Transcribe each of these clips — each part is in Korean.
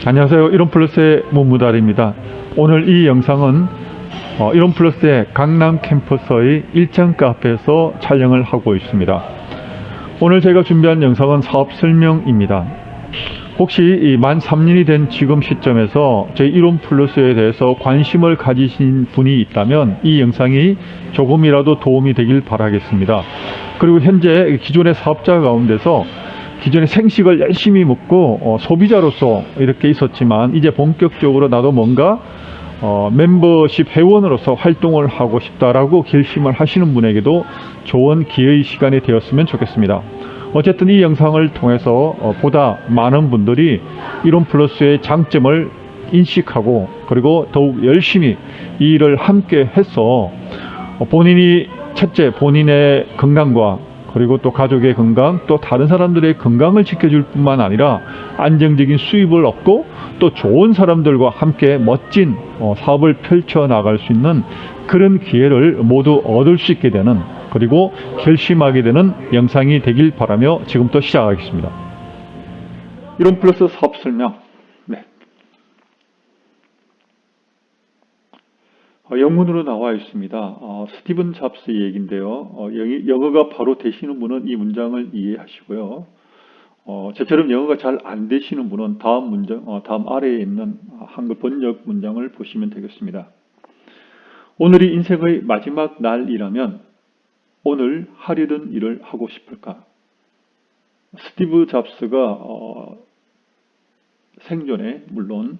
안녕하세요. 이론플러스의 문무달입니다. 오늘 이 영상은 이론플러스의 강남 캠퍼스의 일장 카페에서 촬영을 하고 있습니다. 오늘 제가 준비한 영상은 사업 설명입니다. 혹시 만 3년이 된 지금 시점에서 저희 이론플러스에 대해서 관심을 가지신 분이 있다면 이 영상이 조금이라도 도움이 되길 바라겠습니다. 그리고 현재 기존의 사업자 가운데서 기존에 생식을 열심히 먹고 소비자로서 이렇게 있었지만 이제 본격적으로 나도 뭔가 멤버십 회원으로서 활동을 하고 싶다라고 결심을 하시는 분에게도 좋은 기회의 시간이 되었으면 좋겠습니다. 어쨌든 이 영상을 통해서 보다 많은 분들이 이론플러스의 장점을 인식하고 그리고 더욱 열심히 이 일을 함께 해서 본인이 첫째 본인의 건강과 그리고 또 가족의 건강, 또 다른 사람들의 건강을 지켜줄 뿐만 아니라 안정적인 수입을 얻고 또 좋은 사람들과 함께 멋진 사업을 펼쳐나갈 수 있는 그런 기회를 모두 얻을 수 있게 되는, 그리고 결심하게 되는 영상이 되길 바라며 지금부터 시작하겠습니다. 이론플러스 사업 설명. 영문으로 나와 있습니다. 스티븐 잡스의 얘기인데요. 영어가 바로 되시는 분은 이 문장을 이해하시고요. 저처럼 영어가 잘 안 되시는 분은 다음 문장, 다음 아래에 있는 한글 번역 문장을 보시면 되겠습니다. 오늘이 인생의 마지막 날이라면 오늘 하려던 일을 하고 싶을까? 스티브 잡스가 생전에 물론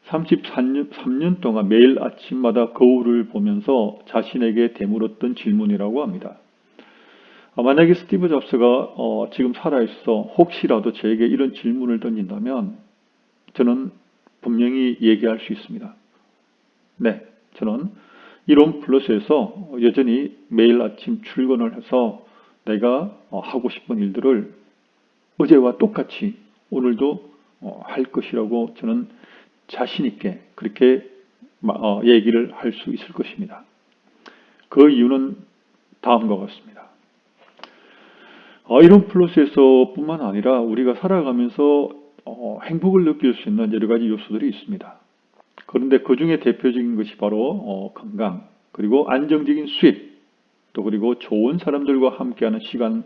33년 동안 매일 아침마다 거울을 보면서 자신에게 되물었던 질문이라고 합니다. 만약에 스티브 잡스가 지금 살아있어 혹시라도 저에게 이런 질문을 던진다면 저는 분명히 얘기할 수 있습니다. 네, 저는 이론플러스에서 여전히 매일 아침 출근을 해서 내가 하고 싶은 일들을 어제와 똑같이 오늘도 할 것이라고 저는 자신 있게 그렇게 얘기를 할 수 있을 것입니다. 그 이유는 다음과 같습니다. 이론플러스에서 뿐만 아니라 우리가 살아가면서 행복을 느낄 수 있는 여러 가지 요소들이 있습니다. 그런데 그 중에 대표적인 것이 바로 건강, 그리고 안정적인 수입, 또 그리고 좋은 사람들과 함께하는 시간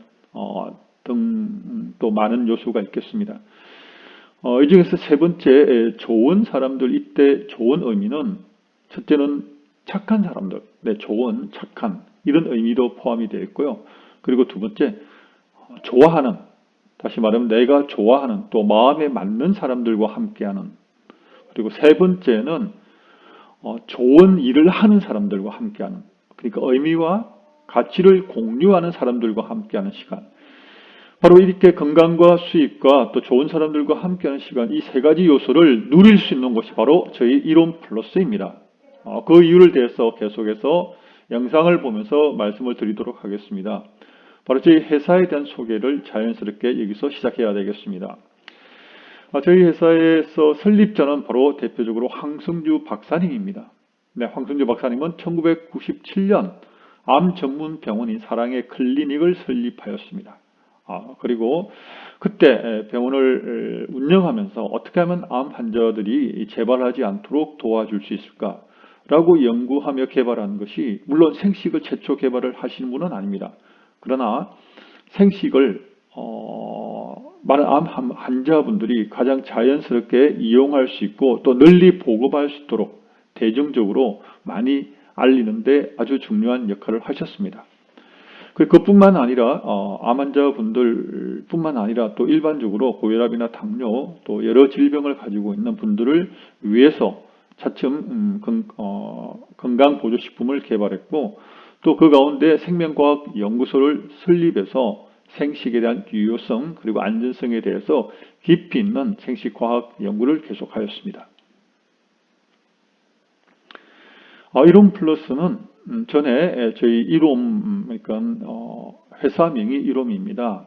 등 또 많은 요소가 있겠습니다. 이 중에서 세 번째, 좋은 사람들, 이때 좋은 의미는 첫째는 착한 사람들, 좋은, 착한 이런 의미도 포함이 되어 있고요. 그리고 두 번째, 좋아하는, 다시 말하면 내가 좋아하는 또 마음에 맞는 사람들과 함께하는, 그리고 세 번째는 좋은 일을 하는 사람들과 함께하는, 그러니까 의미와 가치를 공유하는 사람들과 함께하는 시간. 바로 이렇게 건강과 수입과 또 좋은 사람들과 함께하는 시간, 이 세 가지 요소를 누릴 수 있는 것이 바로 저희 이론플러스입니다. 그 이유를 대해서 계속해서 영상을 보면서 말씀을 드리도록 하겠습니다. 바로 저희 회사에 대한 소개를 자연스럽게 여기서 시작해야 되겠습니다. 저희 회사에서 설립자는 바로 대표적으로 황성주 박사님입니다. 네, 황성주 박사님은 1997년 암 전문 병원인 사랑의 클리닉을 설립하였습니다. 그리고 그때 병원을 운영하면서 어떻게 하면 암 환자들이 재발하지 않도록 도와줄 수 있을까라고 연구하며 개발한 것이, 물론 생식을 최초 개발을 하시는 분은 아닙니다. 그러나 생식을 많은 암 환자분들이 가장 자연스럽게 이용할 수 있고 또 널리 보급할 수 있도록 대중적으로 많이 알리는데 아주 중요한 역할을 하셨습니다. 그것뿐만 아니라 암 환자분들 뿐만 아니라 또 일반적으로 고혈압이나 당뇨 또 여러 질병을 가지고 있는 분들을 위해서 차츰 건강보조식품을 개발했고, 또 그 가운데 생명과학 연구소를 설립해서 생식에 대한 유효성 그리고 안전성에 대해서 깊이 있는 생식과학 연구를 계속하였습니다. 이론플러스는 전에 저희 이롬, 그러니까 회사명이 이롬입니다.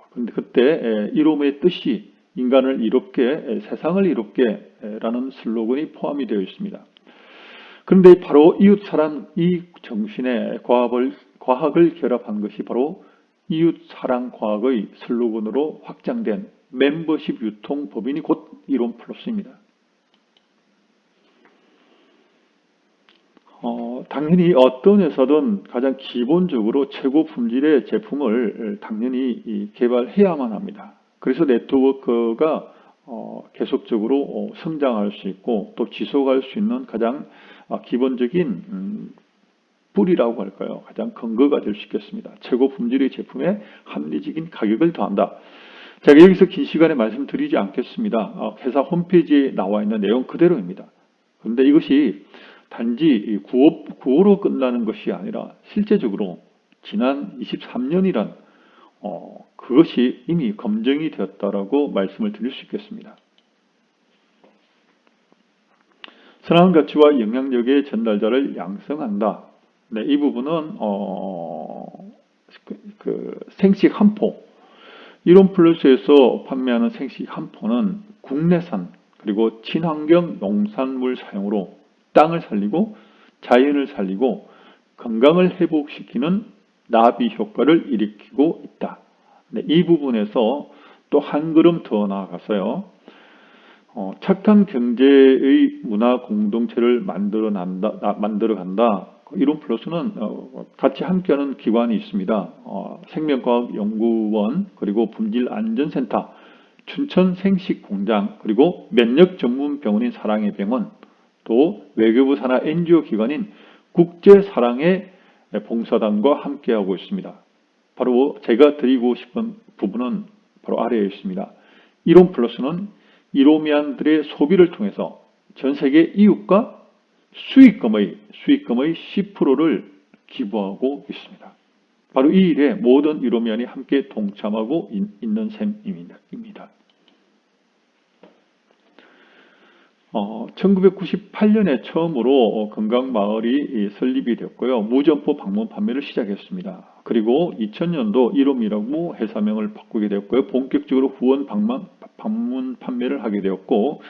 그런데 그때 이롬의 뜻이 인간을 이롭게, 세상을 이롭게 라는 슬로건이 포함이 되어 있습니다. 그런데 바로 이웃사랑, 이 정신에 과학을 결합한 것이 바로 이웃사랑과학의 슬로건으로 확장된 멤버십 유통 법인이 곧 이론 플러스입니다. 당연히 어떤 회사든 가장 기본적으로 최고 품질의 제품을 당연히 개발해야만 합니다. 그래서 네트워크가 계속적으로 성장할 수 있고 또 지속할 수 있는 가장 기본적인 뿌리라고 할까요? 가장 근거가 될 수 있겠습니다. 최고 품질의 제품에 합리적인 가격을 더한다. 제가 여기서 긴 시간에 말씀드리지 않겠습니다. 회사 홈페이지에 나와 있는 내용 그대로입니다. 그런데 이것이 단지 구호로 끝나는 것이 아니라 실제적으로 지난 23년이란 그것이 이미 검증이 되었다라고 말씀을 드릴 수 있겠습니다. 선한 가치와 영향력의 전달자를 양성한다. 네, 이 부분은 생식 한 포, 이론 플러스에서 판매하는 생식 한 포는 국내산 그리고 친환경 농산물 사용으로 땅을 살리고 자연을 살리고 건강을 회복시키는 나비 효과를 일으키고 있다. 네, 이 부분에서 또 한 걸음 더 나아가서요. 착한 경제의 문화 공동체를 만들어 간다. 이론 플러스는 같이 함께하는 기관이 있습니다. 생명과학연구원, 그리고 품질안전센터, 춘천생식공장, 그리고 면역 전문 병원인 사랑의 병원, 또 외교부 산하 NGO 기관인 국제사랑의 봉사단과 함께하고 있습니다. 바로 제가 드리고 싶은 부분은 바로 아래에 있습니다. 이론 플러스는 이로미안들의 소비를 통해서 전 세계 이웃과 수익금의 10%를 기부하고 있습니다. 바로 이 일에 모든 이로미안이 함께 동참하고 있는 셈입니다. 1998년에 처음으로 건강마을이 설립이 됐고요. 무점포 방문 판매를 시작했습니다. 그리고 2000년도 이롬이라고 회사명을 바꾸게 되었고요. 본격적으로 후원 방문 판매를 하게 되었고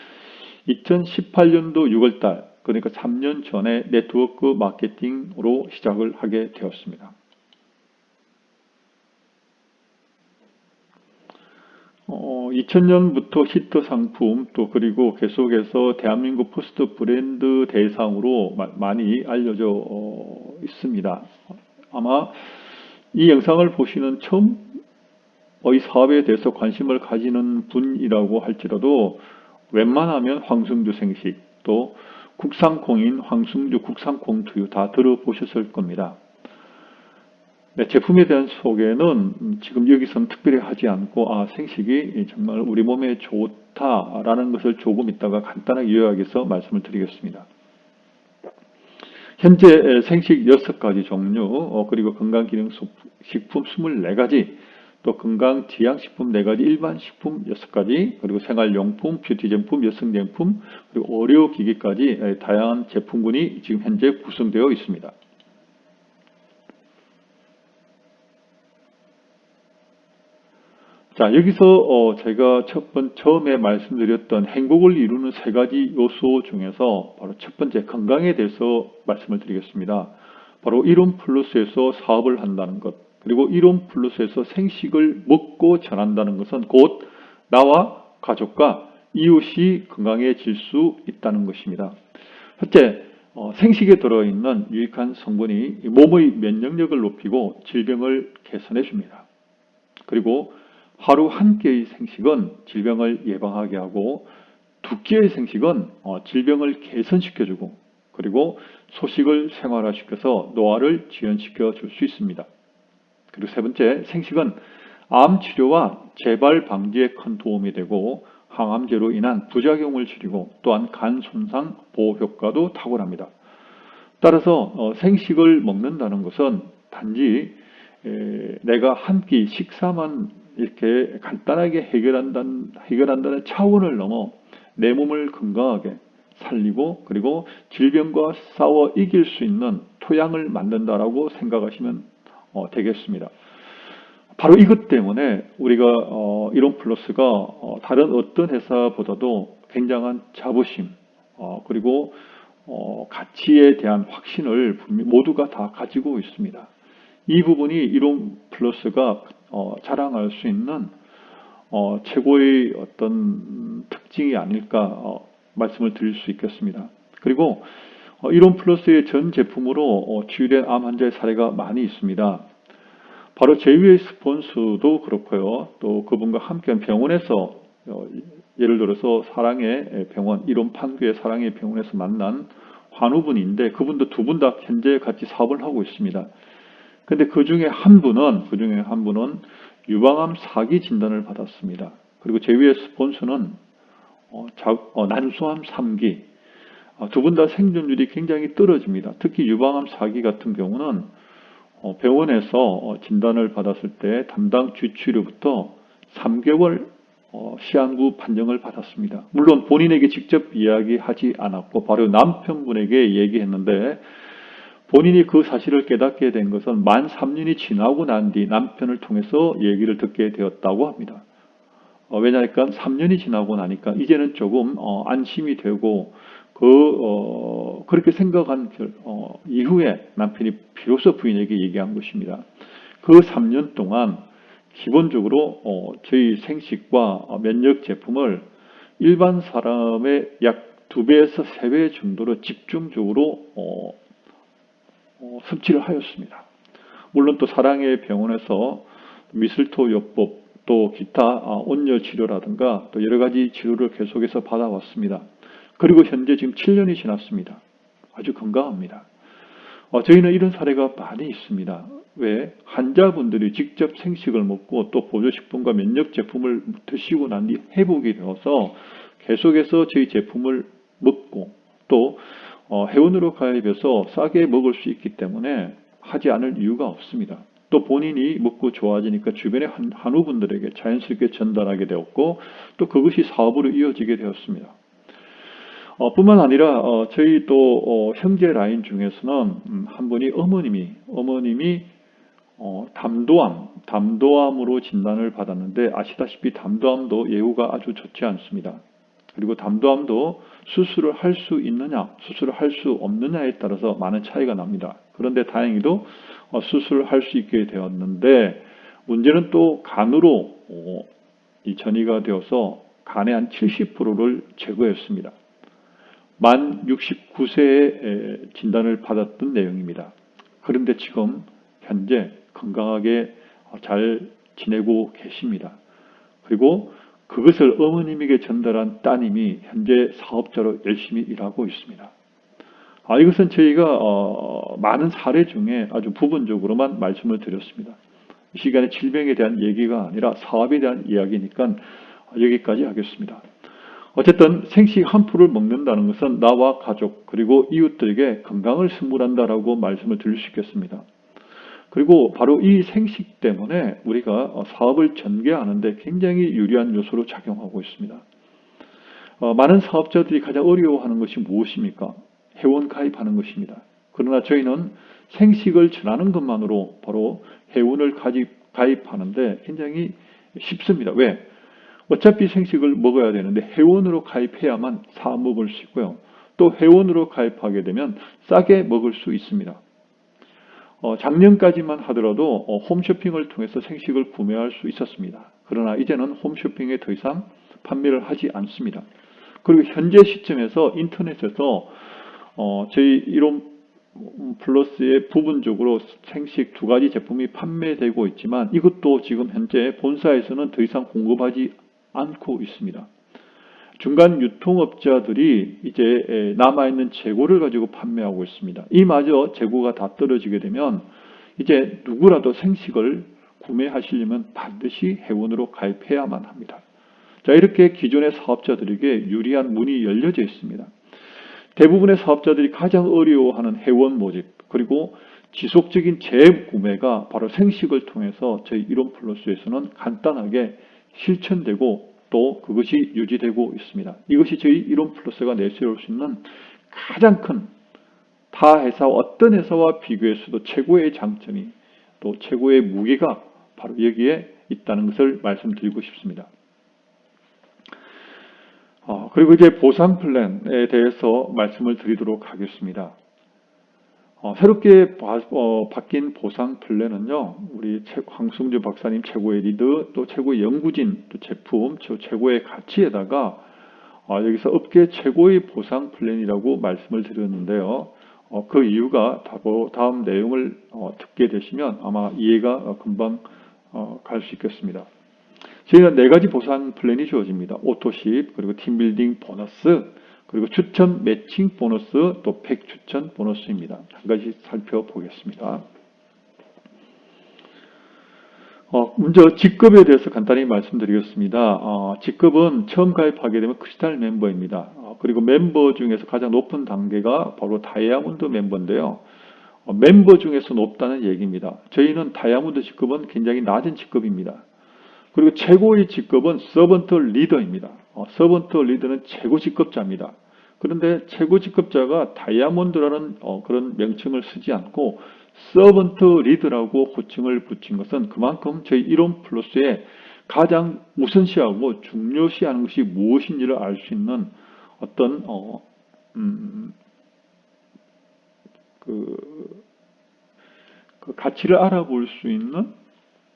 2018년도 6월달, 그러니까 3년 전에 네트워크 마케팅으로 시작을 하게 되었습니다. 2000년부터 히트 상품 또 그리고 계속해서 대한민국 포스트 브랜드 대상으로 많이 알려져 있습니다. 아마 이 영상을 보시는 처음의 사업에 대해서 관심을 가지는 분이라고 할지라도 웬만하면 황승주 생식 또 국산콩인 황승주 국산콩투유 다 들어보셨을 겁니다. 네, 제품에 대한 소개는 지금 여기서는 특별히 하지 않고 생식이 정말 우리 몸에 좋다라는 것을 조금 있다가 간단하게 요약해서 말씀을 드리겠습니다. 현재 생식 6가지 종류, 그리고 건강기능식품 24가지, 또 건강지향식품 4가지, 일반식품 6가지, 그리고 생활용품, 뷰티제품, 여성제품, 그리고 의료기기까지 다양한 제품군이 지금 현재 구성되어 있습니다. 자, 여기서 제가 처음에 말씀드렸던 행복을 이루는 3가지 요소 중에서 바로 첫 번째 건강에 대해서 말씀을 드리겠습니다. 바로 이론 플러스에서 사업을 한다는 것, 그리고 이론 플러스에서 생식을 먹고 전한다는 것은 곧 나와 가족과 이웃이 건강해질 수 있다는 것입니다. 첫째, 생식에 들어있는 유익한 성분이 몸의 면역력을 높이고 질병을 개선해 줍니다. 그리고 하루 한 끼의 생식은 질병을 예방하게 하고 2끼의 생식은 질병을 개선시켜주고 그리고 소식을 생활화시켜서 노화를 지연시켜 줄 수 있습니다. 그리고 세 번째, 생식은 암 치료와 재발 방지에 큰 도움이 되고 항암제로 인한 부작용을 줄이고 또한 간 손상 보호 효과도 탁월합니다. 따라서 생식을 먹는다는 것은 단지 내가 한 끼 식사만 이렇게 간단하게 해결한다는 차원을 넘어 내 몸을 건강하게 살리고 그리고 질병과 싸워 이길 수 있는 토양을 만든다라고 생각하시면 되겠습니다. 바로 이것 때문에 우리가 이론 플러스가 다른 어떤 회사보다도 굉장한 자부심 그리고 가치에 대한 확신을 모두가 다 가지고 있습니다. 이 부분이 이론 플러스가 자랑할 수 있는 최고의 어떤 특징이 아닐까 말씀을 드릴 수 있겠습니다. 그리고 이론 플러스의 전 제품으로 치유된 암 환자의 사례가 많이 있습니다. 바로 제이웨이 스폰스도 그렇고요. 또 그분과 함께한 병원에서 예를 들어서 사랑의 병원, 이론 판교의 사랑의 병원에서 만난 환우분인데 그분도 두 분 다 현재 같이 사업을 하고 있습니다. 근데 그 중에 한 분은 유방암 4기 진단을 받았습니다. 그리고 제이웨이 스폰스는 난소암 3기. 두 분 다 생존율이 굉장히 떨어집니다. 특히 유방암 4기 같은 경우는 병원에서 진단을 받았을 때 담당 주치의로부터 3개월 시한부 판정을 받았습니다. 물론 본인에게 직접 이야기하지 않았고 바로 남편분에게 얘기했는데 본인이 그 사실을 깨닫게 된 것은 만 3년이 지나고 난 뒤 남편을 통해서 얘기를 듣게 되었다고 합니다. 왜냐하니까 3년이 지나고 나니까 이제는 조금 안심이 되고 그렇게 생각한 이후에 남편이 비로소 부인에게 얘기한 것입니다. 그 3년 동안 기본적으로 저희 생식과 면역 제품을 일반 사람의 약 2배에서 3배 정도로 집중적으로 섭취를 하였습니다. 물론 또 사랑의 병원에서 미슬토 요법 또 기타 온열 치료라든가 또 여러 가지 치료를 계속해서 받아왔습니다. 그리고 현재 지금 7년이 지났습니다. 아주 건강합니다. 저희는 이런 사례가 많이 있습니다. 왜? 환자분들이 직접 생식을 먹고 또 보조식품과 면역 제품을 드시고 난 뒤 회복이 되어서 계속해서 저희 제품을 먹고 또 회원으로 가입해서 싸게 먹을 수 있기 때문에 하지 않을 이유가 없습니다. 또 본인이 먹고 좋아지니까 주변의 한우분들에게 자연스럽게 전달하게 되었고 또 그것이 사업으로 이어지게 되었습니다. 뿐만 아니라 저희 또 형제 라인 중에서는 한 분이 어머님이 담도암으로 진단을 받았는데 아시다시피 담도암도 예후가 아주 좋지 않습니다. 그리고 담도암도 수술을 할 수 있느냐, 수술을 할 수 없느냐에 따라서 많은 차이가 납니다. 그런데 다행히도 수술을 할 수 있게 되었는데 문제는 또 간으로 이 전이가 되어서 간의 한 70%를 제거했습니다. 만 69세에 진단을 받았던 내용입니다. 그런데 지금 현재 건강하게 잘 지내고 계십니다. 그리고 그것을 어머님에게 전달한 따님이 현재 사업자로 열심히 일하고 있습니다. 이것은 저희가 많은 사례 중에 아주 부분적으로만 말씀을 드렸습니다. 이 시간에 질병에 대한 얘기가 아니라 사업에 대한 이야기니까 여기까지 하겠습니다. 어쨌든 생식 한 풀을 먹는다는 것은 나와 가족 그리고 이웃들에게 건강을 선물한다라고 말씀을 드릴 수 있겠습니다. 그리고 바로 이 생식 때문에 우리가 사업을 전개하는 데 굉장히 유리한 요소로 작용하고 있습니다. 많은 사업자들이 가장 어려워하는 것이 무엇입니까? 회원 가입하는 것입니다. 그러나 저희는 생식을 전하는 것만으로 바로 회원을 가입하는데 굉장히 쉽습니다. 왜? 어차피 생식을 먹어야 되는데 회원으로 가입해야만 사 먹을 수 있고요. 또 회원으로 가입하게 되면 싸게 먹을 수 있습니다. 작년까지만 하더라도 홈쇼핑을 통해서 생식을 구매할 수 있었습니다. 그러나 이제는 홈쇼핑에 더 이상 판매를 하지 않습니다. 그리고 현재 시점에서 인터넷에서 저희 이론 플러스의 부분적으로 생식 2가지 제품이 판매되고 있지만 이것도 지금 현재 본사에서는 더 이상 공급하지 않고 있습니다. 중간 유통업자들이 이제 남아있는 재고를 가지고 판매하고 있습니다. 이마저 재고가 다 떨어지게 되면 이제 누구라도 생식을 구매하시려면 반드시 회원으로 가입해야만 합니다. 자, 이렇게 기존의 사업자들에게 유리한 문이 열려져 있습니다. 대부분의 사업자들이 가장 어려워하는 회원 모집 그리고 지속적인 재구매가 바로 생식을 통해서 저희 이론 플러스에서는 간단하게 실천되고 또 그것이 유지되고 있습니다. 이것이 저희 이론 플러스가 내세울 수 있는 가장 큰 타 회사와 어떤 회사와 비교해서도 최고의 장점이 또 최고의 무게가 바로 여기에 있다는 것을 말씀드리고 싶습니다. 그리고 이제 보상 플랜에 대해서 말씀을 드리도록 하겠습니다. 새롭게 바뀐 보상 플랜은요, 우리 황승주 박사님 최고의 리드, 또 최고의 연구진, 또 제품, 최고의 가치에다가 여기서 업계 최고의 보상 플랜이라고 말씀을 드렸는데요. 그 이유가 다음 내용을 듣게 되시면 아마 이해가 금방 갈 수 있겠습니다. 저희는 4가지 보상 플랜이 주어집니다. 오토십, 그리고 팀빌딩 보너스, 그리고 추천 매칭 보너스, 또 팩 추천 보너스입니다. 한 가지 살펴보겠습니다. 먼저 직급에 대해서 간단히 말씀드리겠습니다. 직급은 처음 가입하게 되면 크리스탈 멤버입니다. 그리고 멤버 중에서 가장 높은 단계가 바로 다이아몬드 멤버인데요. 멤버 중에서 높다는 얘기입니다. 저희는 다이아몬드 직급은 굉장히 낮은 직급입니다. 그리고 최고의 직급은 서번트 리더입니다. 서번트 리더는 최고 직급자입니다. 그런데 최고 직급자가 다이아몬드라는 그런 명칭을 쓰지 않고 서번트 리더라고 호칭을 붙인 것은 그만큼 저희 이론 플러스에 가장 우선시하고 중요시하는 것이 무엇인지를 알 수 있는 어떤 그 가치를 알아볼 수 있는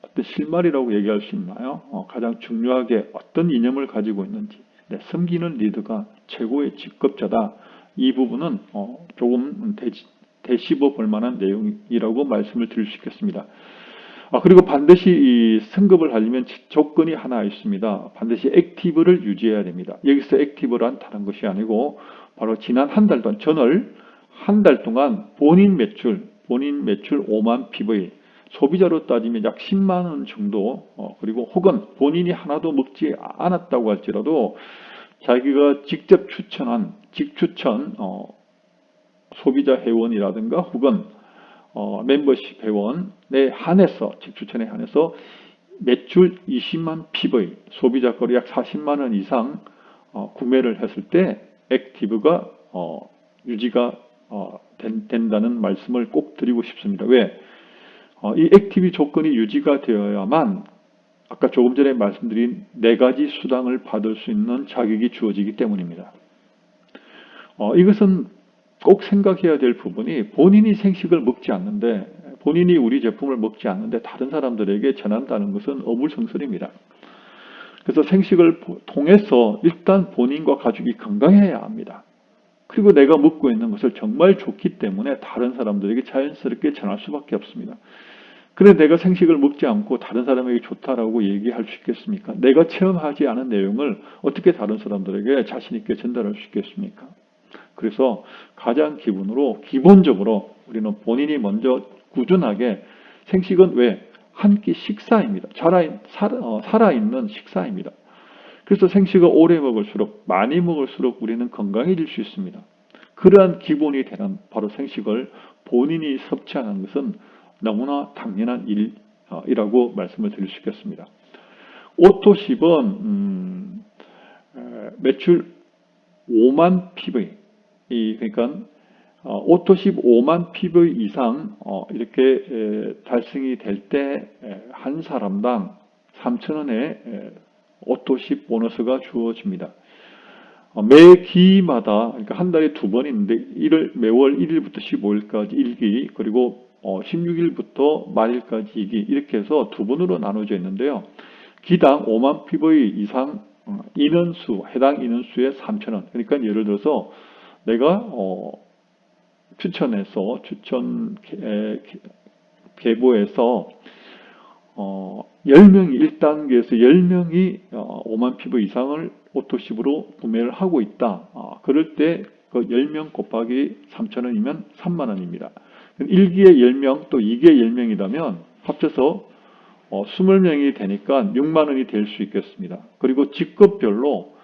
어떤 실마리라고 얘기할 수 있나요? 가장 중요하게 어떤 이념을 가지고 있는지. 섬기는 리더가 최고의 직급자다. 이 부분은 조금 되씹어 볼 만한 내용이라고 말씀을 드릴 수 있겠습니다. 그리고 반드시 이 승급을 하려면 조건이 하나 있습니다. 반드시 액티브를 유지해야 됩니다. 여기서 액티브란 다른 것이 아니고 바로 지난 한 달 동안 전월 한 달 동안 본인 매출 5만 PV, 소비자로 따지면 약 10만 원 정도, 그리고 혹은 본인이 하나도 먹지 않았다고 할지라도 자기가 직접 추천한 직추천 소비자 회원이라든가 혹은 멤버십 회원에 한해서 직추천에 한해서 매출 20만 PV, 소비자 거래 약 40만 원 이상 구매를 했을 때 액티브가 유지가 된다는 말씀을 꼭 드리고 싶습니다. 왜? 이 액티브 조건이 유지가 되어야만 아까 조금 전에 말씀드린 4가지 수당을 받을 수 있는 자격이 주어지기 때문입니다. 이것은 꼭 생각해야 될 부분이 본인이 생식을 먹지 않는데 본인이 우리 제품을 먹지 않는데 다른 사람들에게 전한다는 것은 어불성설입니다. 그래서 생식을 통해서 일단 본인과 가족이 건강해야 합니다. 그리고 내가 먹고 있는 것을 정말 좋기 때문에 다른 사람들에게 자연스럽게 전할 수밖에 없습니다. 그래 내가 생식을 먹지 않고 다른 사람에게 좋다라고 얘기할 수 있겠습니까? 내가 체험하지 않은 내용을 어떻게 다른 사람들에게 자신 있게 전달할 수 있겠습니까? 그래서 가장 기본적으로 우리는 본인이 먼저 꾸준하게 생식은 왜? 한 끼 식사입니다. 살아있는 식사입니다. 그래서 생식을 오래 먹을수록 많이 먹을수록 우리는 건강해질 수 있습니다. 그러한 기본이 되는 바로 생식을 본인이 섭취하는 것은 너무나 당연한 일이라고 말씀을 드릴 수 있겠습니다. 오토십은 매출 5만 PV, 그러니까 오토십 5만 PV 이상 이렇게 달성이 될 때 한 사람당 3,000원의 오토십 보너스가 주어집니다. 매 기마다, 그러니까 한 달에 2번 있는데 매월 1일부터 15일까지 1기, 그리고 16일부터 말일까지 2기, 이렇게 해서 2번으로 나눠져 있는데요. 기당 5만 PV 이상 해당 인원수에 3,000원. 그러니까 예를 들어서 내가 추천 계보에서 10명이 1단계에서 10명이 5만 PV 이상을 오토십으로 구매를 하고 있다. 그럴 때 그 10명 곱하기 3,000원이면 3만 원입니다. 1기에 10명 또 2기에 10명이라면 합쳐서 20명이 되니까 6만 원이 될 수 있겠습니다. 그리고 직급별로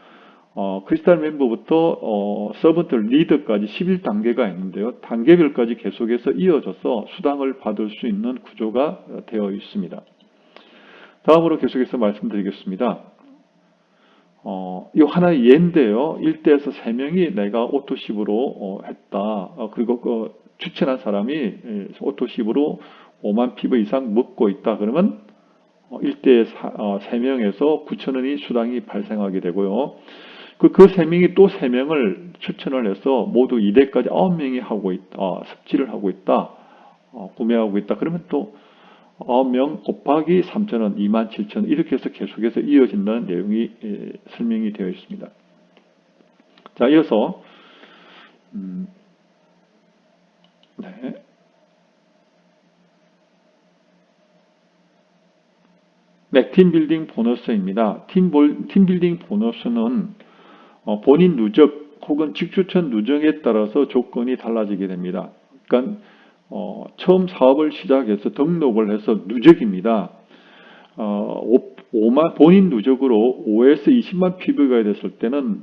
크리스탈 멤버부터 서번트 리더까지 11단계가 있는데요. 단계별까지 계속해서 이어져서 수당을 받을 수 있는 구조가 되어 있습니다. 다음으로 계속해서 말씀드리겠습니다. 이 하나의 예인데요. 1대에서 3명이 내가 오토십으로 했다. 그리고 추천한 사람이 오토십으로 5만 PV 이상 먹고 있다. 그러면 1대에 3명에서 9,000원이 수당이 발생하게 되고요. 그 3명이 또 3명을 추천을 해서 모두 2대까지 9명이 하고 있다. 섭취를 하고 있다. 구매하고 있다. 그러면 또 9명 곱하기 3,000원, 27,000원 이렇게 해서 계속해서 이어진다는 내용이 설명이 되어 있습니다. 자, 이어서 네. 네, 팀빌딩 보너스입니다. 팀빌딩 보너스는 본인 누적 혹은 직추천 누적에 따라서 조건이 달라지게 됩니다. 그러니까 처음 사업을 시작해서 등록을 해서 누적입니다. 5만 본인 누적으로 5에서 20만 PV가 됐을 때는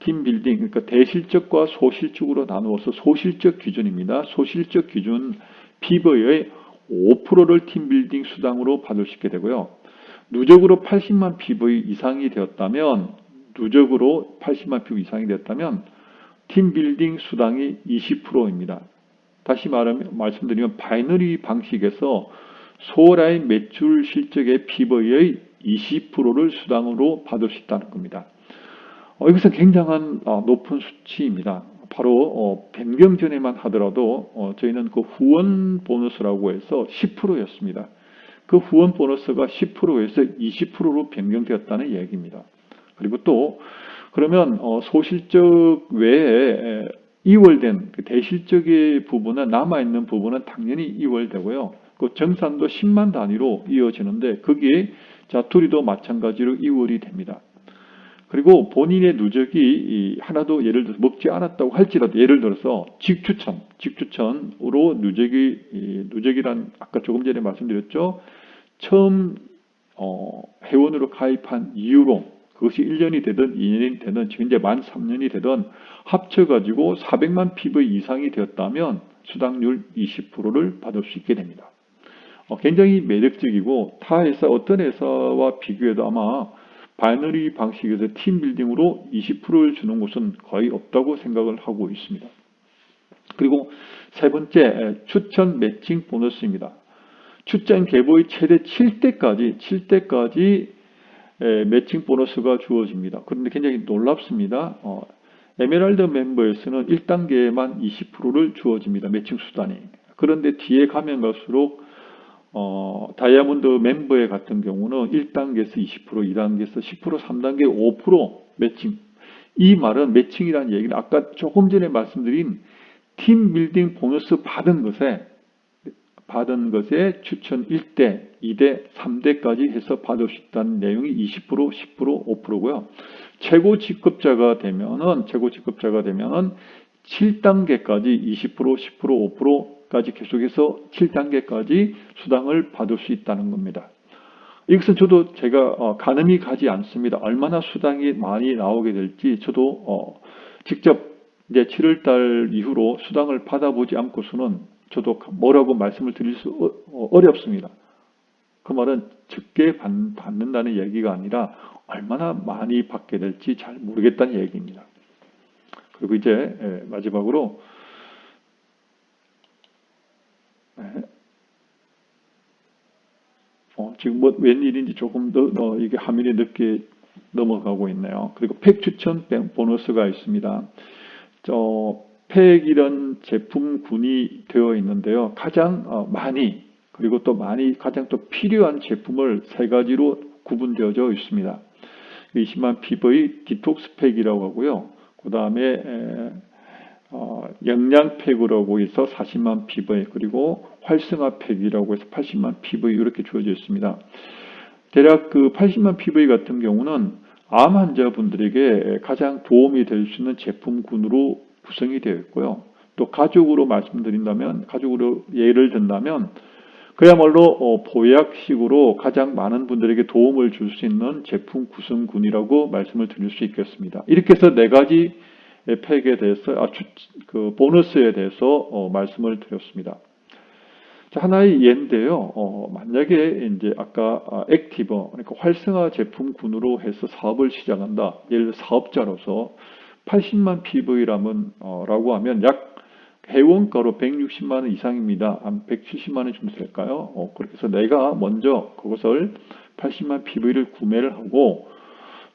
팀빌딩 그러니까 대실적과 소실적으로 나누어서 소실적 기준입니다. 소실적 기준 PV의 5%를 팀빌딩 수당으로 받을 수 있게 되고요. 누적으로 80만 PV 이상이 되었다면 누적으로 80만 PV 이상이 되었다면 팀빌딩 수당이 20%입니다. 다시 말씀드리면 바이너리 방식에서 소라인 매출 실적의 PV의 20%를 수당으로 받을 수 있다는 겁니다. 이것은 굉장한 높은 수치입니다. 바로 변경 전에만 하더라도 저희는 그 후원 보너스라고 해서 10%였습니다. 그 후원 보너스가 10%에서 20%로 변경되었다는 얘기입니다. 그리고 또 그러면 소실적 외에 이월된 대실적의 부분은 남아있는 부분은 당연히 이월되고요. 그 정산도 10만 단위로 이어지는데 거기에 자투리도 마찬가지로 이월이 됩니다. 그리고 본인의 누적이 하나도 예를 들어서 먹지 않았다고 할지라도 예를 들어서 직추천으로 누적이란 아까 조금 전에 말씀드렸죠. 처음 회원으로 가입한 이후로 그것이 1년이 되든 2년이 되든 지금 이제 만 3년이 되든 합쳐가지고 400만 PV 이상이 되었다면 수당률 20%를 받을 수 있게 됩니다. 굉장히 매력적이고 어떤 회사와 비교해도 아마 바이너리 방식에서 팀빌딩으로 20%를 주는 곳은 거의 없다고 생각을 하고 있습니다. 그리고 세 번째, 추천 매칭 보너스입니다. 출장 계보의 최대 7대까지 매칭 보너스가 주어집니다. 그런데 굉장히 놀랍습니다. 에메랄드 멤버에서는 1단계에만 20%를 주어집니다. 매칭 수단이. 그런데 뒤에 가면 갈수록 다이아몬드 멤버의 같은 경우는 1단계에서 20%, 2단계에서 10%, 3단계 5% 매칭. 이 말은 매칭이라는 얘기는 아까 조금 전에 말씀드린 팀 빌딩 보너스 받은 것에 추천 1대, 2대, 3대까지 해서 받을 수 있다는 내용이 20%, 10%, 5%고요. 최고 직급자가 되면은 7단계까지 20%, 10%, 5%까지 계속해서 7단계까지 수당을 받을 수 있다는 겁니다. 이것은 저도 제가 가늠이 가지 않습니다. 얼마나 수당이 많이 나오게 될지 저도 직접 이제 7월달 이후로 수당을 받아보지 않고서는 저도 뭐라고 말씀을 드릴 수 어렵습니다. 그 말은 적게 받는다는 얘기가 아니라 얼마나 많이 받게 될지 잘 모르겠다는 얘기입니다. 그리고 이제 마지막으로 지금 웬일인지 조금 더 이게 화면이 늦게 넘어가고 있네요. 그리고 팩 추천 보너스가 있습니다. 팩이란 제품군이 되어 있는데요. 가장 그리고 또 가장 또 필요한 제품을 세 가지로 구분되어져 있습니다. 20만 PV 디톡스 팩이라고 하고요. 그 다음에 영양 팩이라고 해서 40만 PV 그리고 활성화 팩이라고 해서 80만 PV 이렇게 주어져 있습니다. 대략 그 80만 PV 같은 경우는 암 환자분들에게 가장 도움이 될 수 있는 제품군으로 구성이 되어 있고요. 또 가족으로 예를 든다면 그야말로 보약식으로 가장 많은 분들에게 도움을 줄 수 있는 제품 구성군이라고 말씀을 드릴 수 있겠습니다. 이렇게 해서 네 가지 팩에 대해서 그 보너스에 대해서 말씀을 드렸습니다. 자, 하나의 예인데요. 만약에 이제 아까 액티버 그러니까 활성화 제품군으로 해서 사업을 시작한다. 예를 들어 사업자로서 80만 PV라고 하면 약 회원가로 160만 원 이상입니다. 한 170만 원 정도 될까요? 그렇게 해서 내가 먼저 그것을 80만 PV를 구매를 하고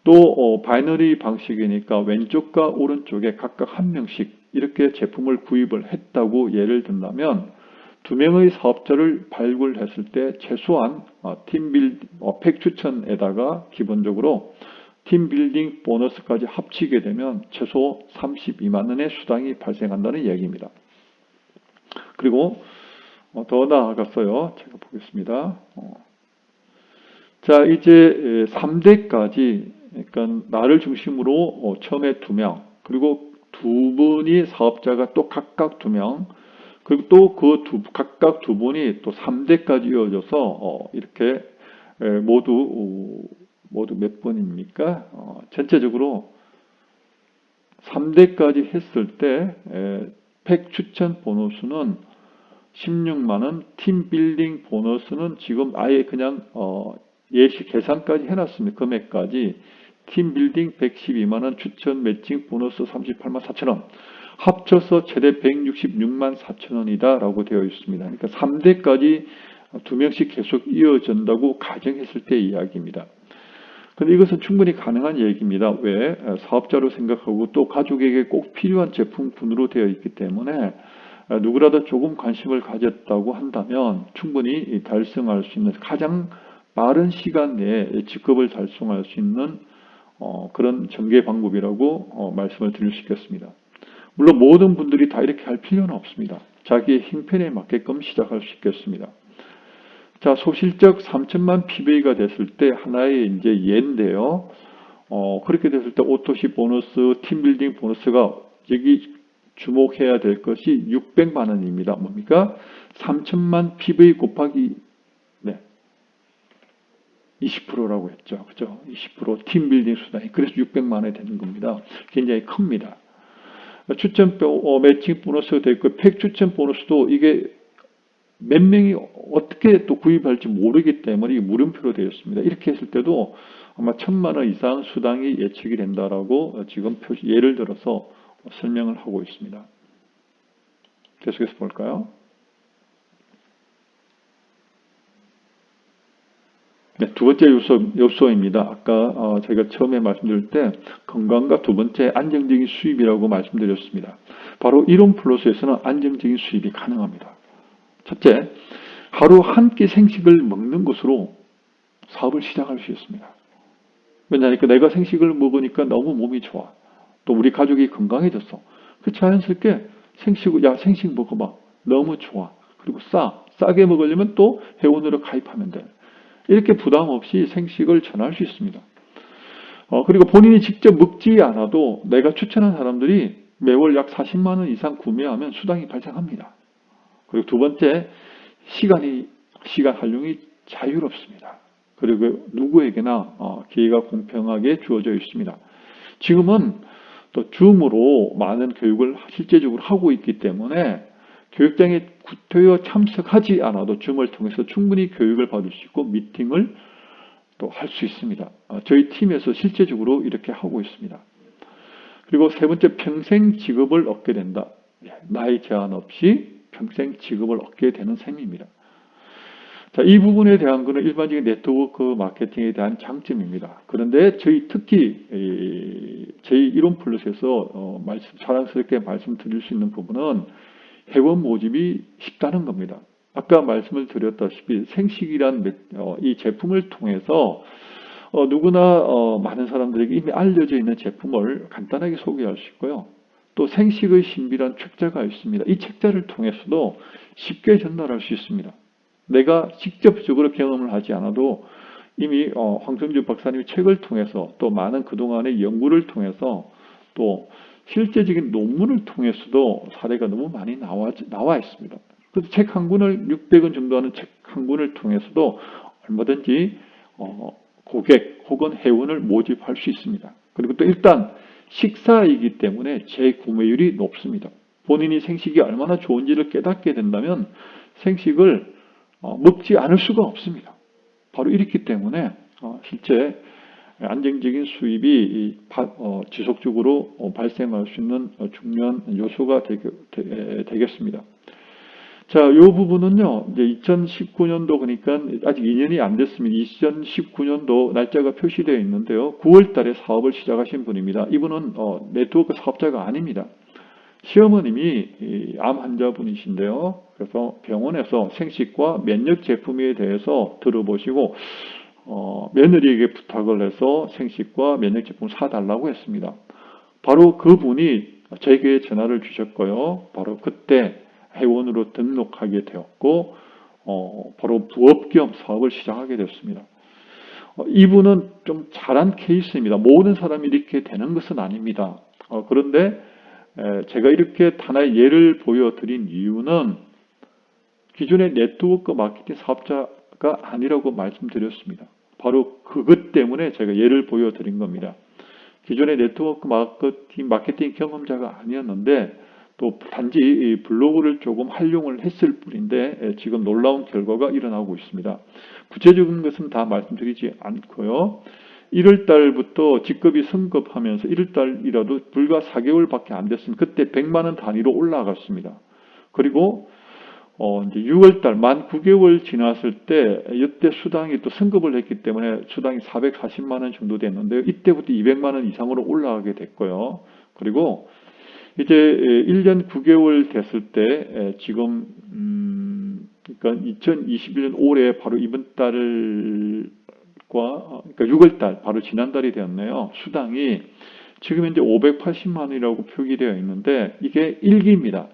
또 바이너리 방식이니까 왼쪽과 오른쪽에 각각 한 명씩 이렇게 제품을 구입을 했다고 예를 든다면 2명의 사업자를 발굴했을 때 최소한 팩 추천에다가 기본적으로 팀빌딩 보너스까지 합치게 되면 최소 32만 원의 수당이 발생한다는 얘기입니다. 그리고 더 나아갔어요. 제가 보겠습니다. 자, 이제 3대까지, 그러니까 나를 중심으로 처음에 2명, 그리고 2분이 사업자가 또 각각 2명, 그리고 또 각각 2분이 또 3대까지 이어져서 이렇게 모두 몇 번입니까? 전체적으로 3대까지 했을 때 팩 추천 보너스는 16만 원, 팀 빌딩 보너스는 지금 아예 그냥 예시 계산까지 해놨습니다. 금액까지 팀 빌딩 112만 원, 추천 매칭 보너스 38만 4천 원, 합쳐서 최대 166만 4천 원이다 라고 되어 있습니다. 그러니까 3대까지 2명씩 계속 이어진다고 가정했을 때 이야기입니다. 근데 이것은 충분히 가능한 얘기입니다. 왜? 사업자로 생각하고 또 가족에게 꼭 필요한 제품군으로 되어 있기 때문에 누구라도 조금 관심을 가졌다고 한다면 충분히 달성할 수 있는 가장 빠른 시간 내에 직급을 달성할 수 있는 그런 전개 방법이라고 말씀을 드릴 수 있겠습니다. 물론 모든 분들이 다 이렇게 할 필요는 없습니다. 자기의 형편에 맞게끔 시작할 수 있겠습니다. 자, 소실적 3천만 PB가 됐을 때 하나의 이제 예인데요. 그렇게 됐을 때 오토시 보너스, 팀빌딩 보너스가 여기 주목해야 될 것이 600만 원입니다. 뭡니까? 3천만 PV 곱하기 20%라고 했죠. 그죠? 20% 팀빌딩 수당이. 그래서 600만 원이 되는 겁니다. 굉장히 큽니다. 추천 매칭 보너스가 되어 있고 팩 추천 보너스도 이게 몇 명이 어떻게 또 구입할지 모르기 때문에 이게 물음표로 되어 있습니다. 이렇게 했을 때도 아마 1,000만 원 이상 수당이 예측이 된다라고 지금 예를 들어서 설명을 하고 있습니다. 계속해서 볼까요? 네, 두 번째 요소입니다. 아까 제가 처음에 말씀드릴 때 건강과 두 번째 안정적인 수입이라고 말씀드렸습니다. 바로 이론 플러스에서는 안정적인 수입이 가능합니다. 첫째, 하루 한 끼 생식을 먹는 것으로 사업을 시작할 수 있습니다. 왜냐하니까 내가 생식을 먹으니까 너무 몸이 좋아. 또 우리 가족이 건강해졌어. 그 자연스럽게 생식 먹어봐. 너무 좋아. 그리고 싸게 먹으려면 또 회원으로 가입하면 돼. 이렇게 부담 없이 생식을 전할 수 있습니다. 그리고 본인이 직접 먹지 않아도 내가 추천한 사람들이 매월 약 40만 원 이상 구매하면 수당이 발생합니다. 그리고 두 번째, 시간 활용이 자유롭습니다. 그리고 누구에게나 기회가 공평하게 주어져 있습니다. 지금은 또 줌으로 많은 교육을 실제적으로 하고 있기 때문에 교육장에 구태여 참석하지 않아도 줌을 통해서 충분히 교육을 받을 수 있고 미팅을 또 할 수 있습니다. 저희 팀에서 실제적으로 이렇게 하고 있습니다. 그리고 세 번째, 평생 직업을 얻게 된다. 나이 제한 없이 평생 직업을 얻게 되는 셈입니다. 자, 이 부분에 대한 것은 일반적인 네트워크 마케팅에 대한 장점입니다. 그런데 특히 저희 이론 플러스에서 자랑스럽게 말씀드릴 수 있는 부분은 회원 모집이 쉽다는 겁니다. 아까 말씀을 드렸다시피 생식이란 이 제품을 통해서 누구나 많은 사람들에게 이미 알려져 있는 제품을 간단하게 소개할 수 있고요. 또 생식의 신비란 책자가 있습니다. 이 책자를 통해서도 쉽게 전달할 수 있습니다. 내가 직접적으로 경험을 하지 않아도 이미 황성주 박사님의 책을 통해서 또 많은 그동안의 연구를 통해서 또 실제적인 논문을 통해서도 사례가 너무 많이 나와 있습니다. 그래서 책 한 권을 600원 정도 하는 책 한 권을 통해서도 얼마든지 고객 혹은 회원을 모집할 수 있습니다. 그리고 또 일단 식사이기 때문에 재구매율이 높습니다. 본인이 생식이 얼마나 좋은지를 깨닫게 된다면 생식을 먹지 않을 수가 없습니다. 바로 이렇기 때문에 실제 안정적인 수입이 지속적으로 발생할 수 있는 중요한 요소가 되겠습니다. 자, 요 부분은요, 이제 2019년도 그러니까 아직 2년이 안 됐습니다. 2019년도 날짜가 표시되어 있는데요. 9월 달에 사업을 시작하신 분입니다. 이분은 네트워크 사업자가 아닙니다. 시어머님이 이암 환자분이신데요. 그래서 병원에서 생식과 면역 제품에 대해서 들어보시고 며느리에게 부탁을 해서 생식과 면역 제품을 사달라고 했습니다. 바로 그분이 저에게 전화를 주셨고요. 바로 그때 회원으로 등록하게 되었고 바로 부업 겸 사업을 시작하게 됐습니다. 이분은 좀 잘한 케이스입니다. 모든 사람이 이렇게 되는 것은 아닙니다. 그런데 제가 이렇게 하나의 예를 보여드린 이유는 기존의 네트워크 마케팅 사업자가 아니라고 말씀드렸습니다. 바로 그것 때문에 제가 예를 보여드린 겁니다. 기존의 네트워크 마케팅 경험자가 아니었는데 또 단지 블로그를 조금 활용을 했을 뿐인데 지금 놀라운 결과가 일어나고 있습니다. 구체적인 것은 다 말씀드리지 않고요. 1월 달부터 직급이 승급하면서 1월 달이라도 불과 4개월밖에 안 됐으면 그때 100만 원 단위로 올라갔습니다. 그리고 이제 6월 달 만 9개월 지났을 때 이때 수당이 또 승급을 했기 때문에 수당이 440만 원 정도 됐는데요. 이때부터 200만 원 이상으로 올라가게 됐고요. 그리고 이제 1년 9개월 됐을 때 지금 그러니까 2021년 올해 바로 이번 달과 그러니까 6월 달 바로 지난달이 되었네요. 수당이 지금 현재 580만 원이라고 표기되어 있는데 이게 1기입니다.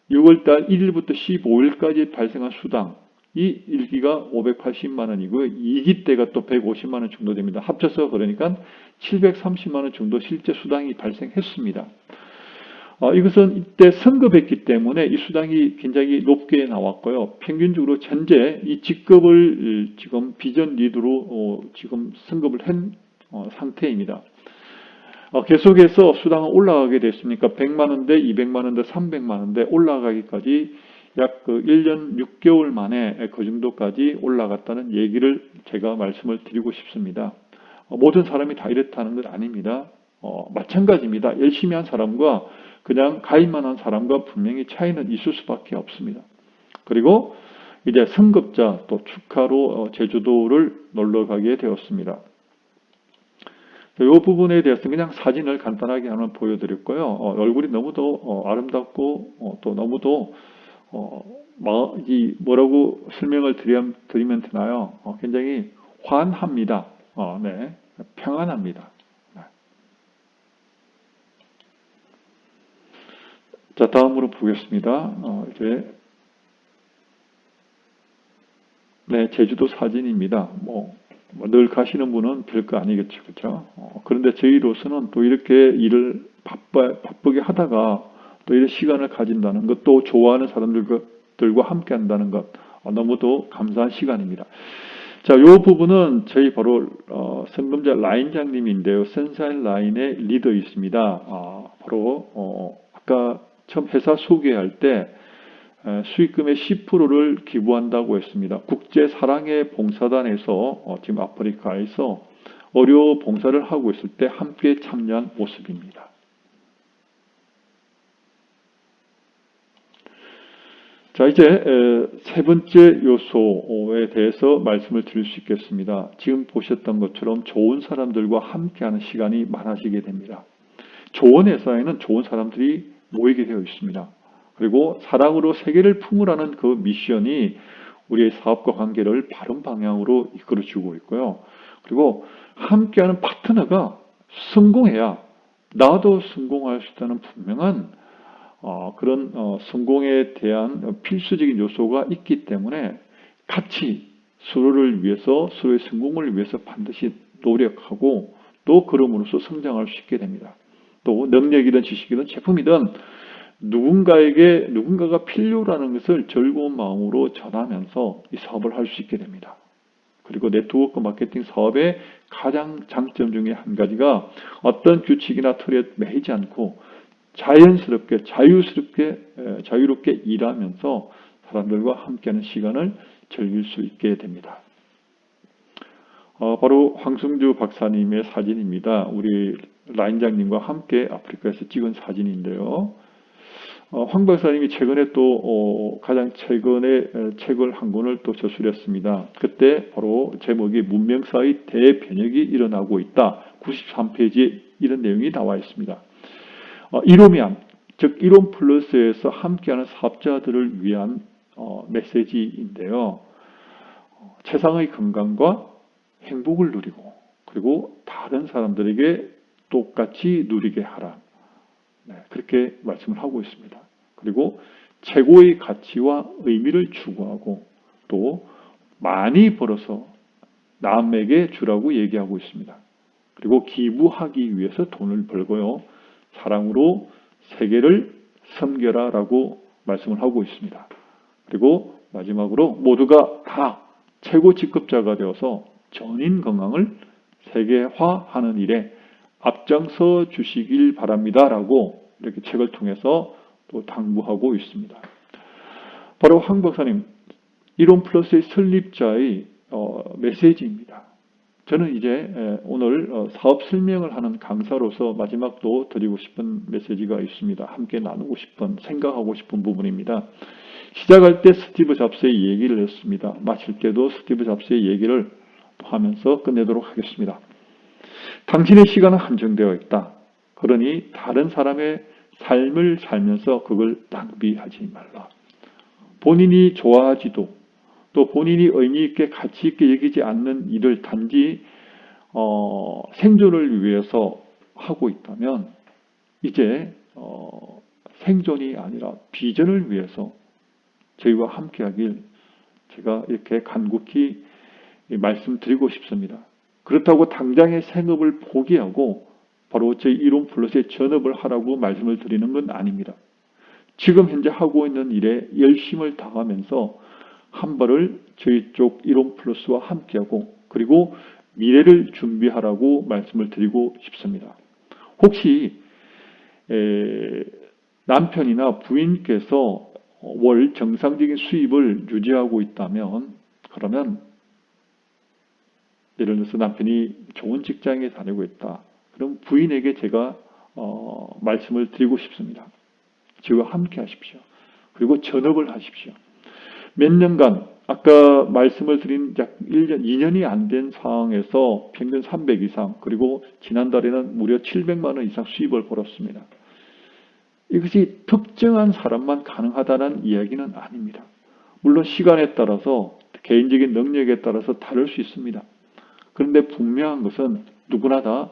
6월달 1일부터 15일까지 발생한 수당 이 1기가 580만 원이고요. 2기 때가 또 150만 원 정도 됩니다. 합쳐서 그러니까 730만 원 정도 실제 수당이 발생했습니다. 이것은 이때 승급했기 때문에 이 수당이 굉장히 높게 나왔고요. 평균적으로 현재 이 직급을 지금 비전 리드로 지금 승급을 한 상태입니다. 계속해서 수당은 올라가게 됐으니까 100만 원대, 200만 원대, 300만 원대 올라가기까지 약 1년 6개월 만에 그 정도까지 올라갔다는 얘기를 제가 말씀을 드리고 싶습니다. 모든 사람이 다 이렇다는 건 아닙니다. 마찬가지입니다. 열심히 한 사람과 그냥 가입만 한 사람과 분명히 차이는 있을 수밖에 없습니다. 그리고 이제 승급자 또 축하로 제주도를 놀러 가게 되었습니다. 이 부분에 대해서 그냥 사진을 간단하게 하나 보여드렸고요. 얼굴이 너무도 아름답고 또 너무도 뭐라고 설명을 드리면 되나요? 굉장히 환합니다. 네, 평안합니다. 네. 자, 다음으로 보겠습니다. 이제 네, 제주도 사진입니다. 늘 가시는 분은 별거 아니겠죠, 그렇죠? 그런데 저희로서는 또 이렇게 일을 바쁘게 하다가 또 이런 시간을 가진다는 것, 또 좋아하는 사람들과 함께 한다는 것, 너무도 감사한 시간입니다. 자, 이 부분은 저희 바로 성금자 라인장님인데요. 선샤인 라인의 리더 있습니다. 바로 아까 처음 회사 소개할 때 수익금의 10%를 기부한다고 했습니다. 국제사랑의 봉사단에서 지금 아프리카에서 의료 봉사를 하고 있을 때 함께 참여한 모습입니다. 자, 이제 세 번째 요소에 대해서 말씀을 드릴 수 있겠습니다. 지금 보셨던 것처럼 좋은 사람들과 함께하는 시간이 많아지게 됩니다. 좋은 회사에는 좋은 사람들이 모이게 되어 있습니다. 그리고 사랑으로 세계를 품으라는 그 미션이 우리의 사업과 관계를 바른 방향으로 이끌어주고 있고요. 그리고 함께하는 파트너가 성공해야 나도 성공할 수 있다는 분명한 그런 성공에 대한 필수적인 요소가 있기 때문에 같이 서로를 위해서 서로의 성공을 위해서 반드시 노력하고 또 그럼으로써 성장할 수 있게 됩니다. 또 능력이든 지식이든 제품이든 누군가가 필요라는 것을 즐거운 마음으로 전하면서 이 사업을 할 수 있게 됩니다. 그리고 네트워크 마케팅 사업의 가장 장점 중에 한 가지가 어떤 규칙이나 틀에 매이지 않고 자연스럽게 자유롭게 일하면서 사람들과 함께하는 시간을 즐길 수 있게 됩니다. 바로 황승주 박사님의 사진입니다. 우리 라인장님과 함께 아프리카에서 찍은 사진인데요. 황 박사님이 최근에 또 가장 최근에 책을 한 권을 또 저술했습니다. 그때 바로 제목이 문명사의 대변혁이 일어나고 있다. 93페이지에 이런 내용이 나와 있습니다. 이로미암, 즉 이론 플러스에서 함께하는 사업자들을 위한 메시지인데요. 세상의 건강과 행복을 누리고 그리고 다른 사람들에게 똑같이 누리게 하라. 네, 그렇게 말씀을 하고 있습니다. 그리고 최고의 가치와 의미를 추구하고 또 많이 벌어서 남에게 주라고 얘기하고 있습니다. 그리고 기부하기 위해서 돈을 벌고요. 사랑으로 세계를 섬겨라 라고 말씀을 하고 있습니다. 그리고 마지막으로 모두가 다 최고 직급자가 되어서 전인 건강을 세계화하는 일에 앞장서 주시길 바랍니다 라고 이렇게 책을 통해서 또 당부하고 있습니다. 바로 황 박사님 이론 플러스의 설립자의 메시지입니다. 저는 이제 오늘 사업 설명을 하는 강사로서 마지막도 드리고 싶은 메시지가 있습니다. 함께 나누고 싶은, 생각하고 싶은 부분입니다. 시작할 때 스티브 잡스의 얘기를 했습니다. 마칠 때도 스티브 잡스의 얘기를 하면서 끝내도록 하겠습니다. 당신의 시간은 한정되어 있다. 그러니 다른 사람의 삶을 살면서 그걸 낭비하지 말라. 본인이 좋아하지도 또 본인이 의미 있게 가치 있게 여기지 않는 일을 단지 생존을 위해서 하고 있다면 이제 생존이 아니라 비전을 위해서 저희와 함께하길 제가 이렇게 간곡히 말씀드리고 싶습니다. 그렇다고 당장의 생업을 포기하고 바로 저희 이론 플러스에 전업을 하라고 말씀을 드리는 건 아닙니다. 지금 현재 하고 있는 일에 열심을 다하면서 한 발을 저희 쪽 이론 플러스와 함께하고 그리고 미래를 준비하라고 말씀을 드리고 싶습니다. 혹시 남편이나 부인께서 월 정상적인 수입을 유지하고 있다면 그러면 예를 들어서 남편이 좋은 직장에 다니고 있다. 그럼 부인에게 제가 말씀을 드리고 싶습니다. 저와 함께 하십시오. 그리고 전업을 하십시오. 몇 년간 아까 말씀을 드린 약 1년, 2년이 안 된 상황에서 평균 300 이상 그리고 지난달에는 무려 700만 원 이상 수입을 벌었습니다. 이것이 특정한 사람만 가능하다는 이야기는 아닙니다. 물론 시간에 따라서 개인적인 능력에 따라서 다를 수 있습니다. 그런데 분명한 것은 누구나 다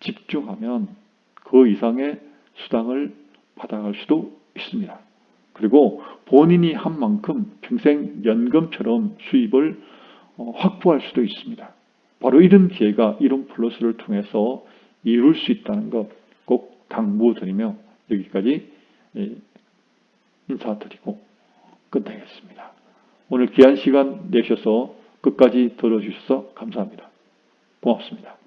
집중하면 그 이상의 수당을 받아갈 수도 있습니다. 그리고 본인이 한 만큼 평생 연금처럼 수입을 확보할 수도 있습니다. 바로 이런 기회가 이론 플러스를 통해서 이룰 수 있다는 것 꼭 당부드리며 여기까지 인사드리고 끝내겠습니다. 오늘 귀한 시간 내셔서 끝까지 들어주셔서 감사합니다. 고맙습니다.